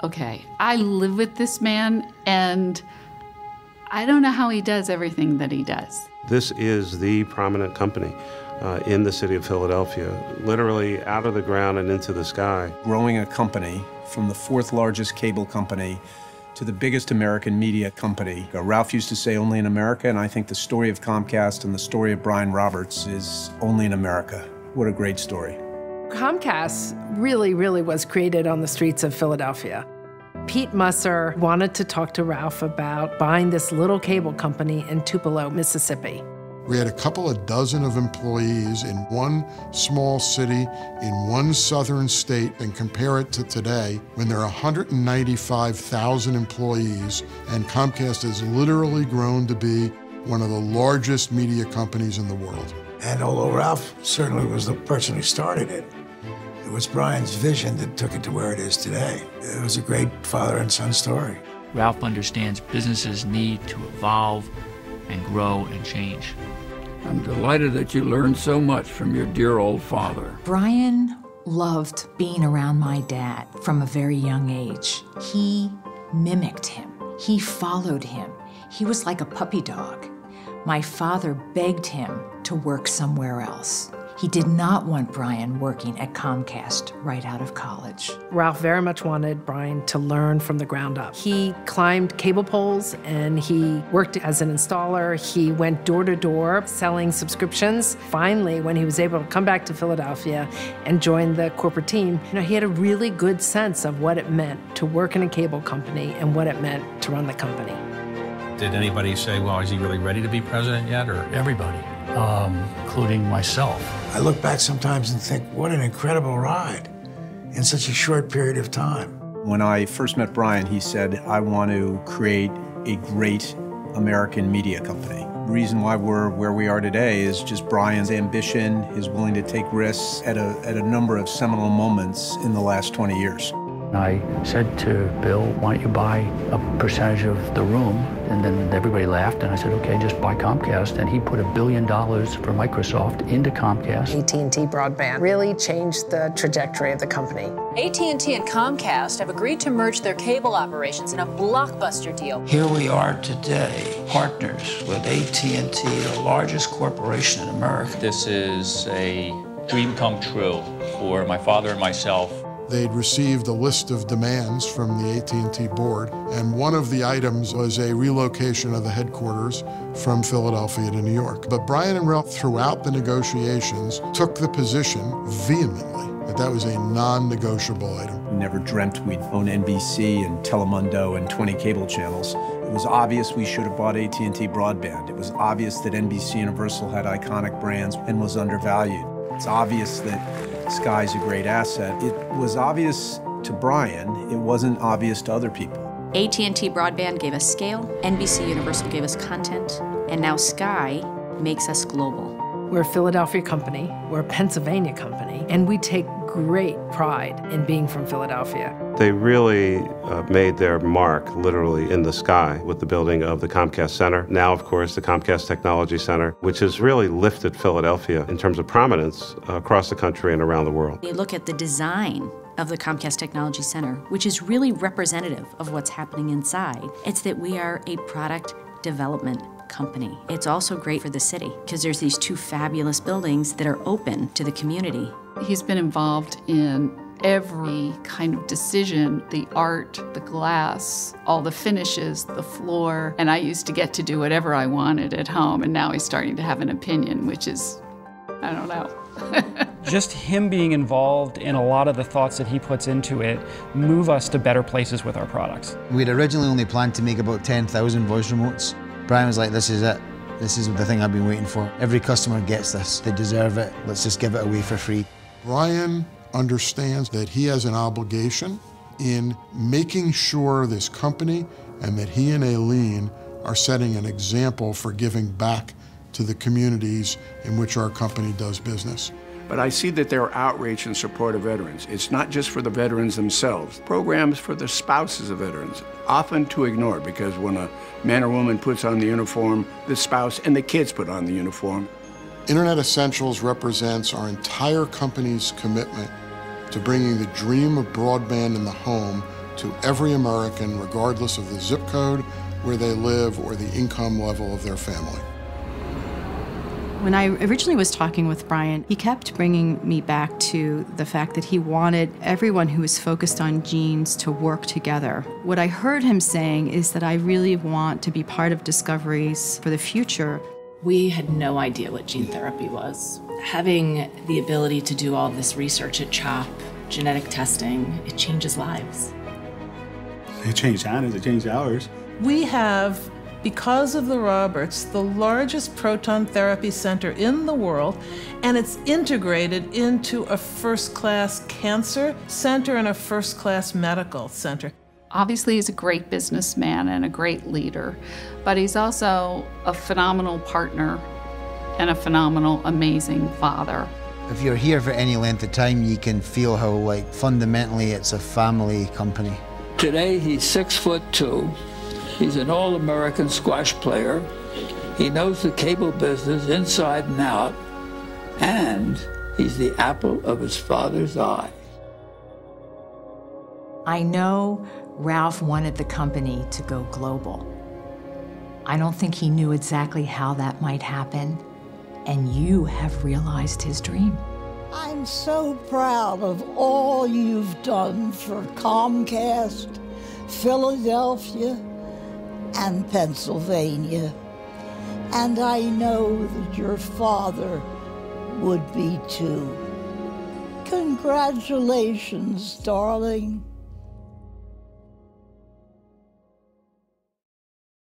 okay, I live with this man, and I don't know how he does everything that he does. This is the prominent company in the city of Philadelphia, literally out of the ground and into the sky. Growing a company from the fourth largest cable company to the biggest American media company. Ralph used to say only in America, and I think the story of Comcast and the story of Brian Roberts is only in America. What a great story. Comcast really was created on the streets of Philadelphia. Pete Musser wanted to talk to Ralph about buying this little cable company in Tupelo, Mississippi. We had a couple of dozen of employees in one small city in one southern state, and compare it to today when there are 195,000 employees, and Comcast has literally grown to be one of the largest media companies in the world. And although Ralph certainly was the person who started it, it was Brian's vision that took it to where it is today. It was a great father and son story. Ralph understands businesses need to evolve and grow and change. I'm delighted that you learned so much from your dear old father. Brian loved being around my dad from a very young age. He mimicked him. He followed him. He was like a puppy dog. My father begged him to work somewhere else. He did not want Brian working at Comcast right out of college. Ralph very much wanted Brian to learn from the ground up. He climbed cable poles and he worked as an installer. He went door to door selling subscriptions. Finally, when he was able to come back to Philadelphia and join the corporate team, he had a really good sense of what it meant to work in a cable company and what it meant to run the company. Did anybody say, well, is he really ready to be president yet? Or everybody, including myself. I look back sometimes and think, what an incredible ride in such a short period of time. When I first met Brian, he said, I want to create a great American media company. The reason why we're where we are today is just Brian's ambition, his willing to take risks at a number of seminal moments in the last 20 years. I said to Bill, why don't you buy a percentage of the room? And then everybody laughed, and I said, okay, just buy Comcast. And he put $1 billion for Microsoft into Comcast. AT&T Broadband really changed the trajectory of the company. AT&T and Comcast have agreed to merge their cable operations in a blockbuster deal. Here we are today, partners with AT&T, the largest corporation in America. This is a dream come true for my father and myself. They'd received a list of demands from the AT&T board, and one of the items was a relocation of the headquarters from Philadelphia to New York. But Brian and Ralph, throughout the negotiations, took the position vehemently that that was a non-negotiable item. We never dreamt we'd own NBC and Telemundo and 20 cable channels. It was obvious we should have bought AT&T Broadband. It was obvious that NBC Universal had iconic brands and was undervalued. It's obvious that Sky's a great asset. It was obvious to Brian. It wasn't obvious to other people. AT&T Broadband gave us scale, NBC Universal gave us content, and now Sky makes us global. We're a Philadelphia company, we're a Pennsylvania company, and we take great pride in being from Philadelphia. They really made their mark literally in the sky with the building of the Comcast Center. Now, of course, the Comcast Technology Center, which has really lifted Philadelphia in terms of prominence across the country and around the world. You look at the design of the Comcast Technology Center, which is really representative of what's happening inside. It's that we are a product development company. It's also great for the city because there's these two fabulous buildings that are open to the community. He's been involved in every kind of decision, the art, the glass, all the finishes, the floor, and I used to get to do whatever I wanted at home, and now he's starting to have an opinion, which is, I don't know. Just him being involved in a lot of the thoughts that he puts into it move us to better places with our products. We'd originally only planned to make about 10,000 voice remotes. Brian was like, this is it. This is the thing I've been waiting for. Every customer gets this. They deserve it. Let's just give it away for free. Brian understands that he has an obligation in making sure this company and that he and Aileen are setting an example for giving back to the communities in which our company does business. But I see that there are outreach in support of veterans. It's not just for the veterans themselves. Programs for the spouses of veterans, often too ignored, because when a man or woman puts on the uniform, the spouse and the kids put on the uniform. Internet Essentials represents our entire company's commitment to bringing the dream of broadband in the home to every American, regardless of the zip code where they live or the income level of their family. When I originally was talking with Brian, he kept bringing me back to the fact that he wanted everyone who was focused on genes to work together. What I heard him saying is that I really want to be part of discoveries for the future. We had no idea what gene therapy was. Having the ability to do all this research at CHOP, genetic testing, it changes lives. It changed Hannah's, it changed ours. We have, because of the Roberts, the largest proton therapy center in the world, and it's integrated into a first-class cancer center and a first-class medical center. Obviously, he's a great businessman and a great leader, but he's also a phenomenal partner and a phenomenal, amazing father. If you're here for any length of time, you can feel how, like, fundamentally it's a family company. Today, he's 6'2". He's an all-American squash player. He knows the cable business inside and out, and he's the apple of his father's eye. I know Ralph wanted the company to go global. I don't think he knew exactly how that might happen, and you have realized his dream. I'm so proud of all you've done for Comcast, Philadelphia, and Pennsylvania. And I know that your father would be too. Congratulations, darling.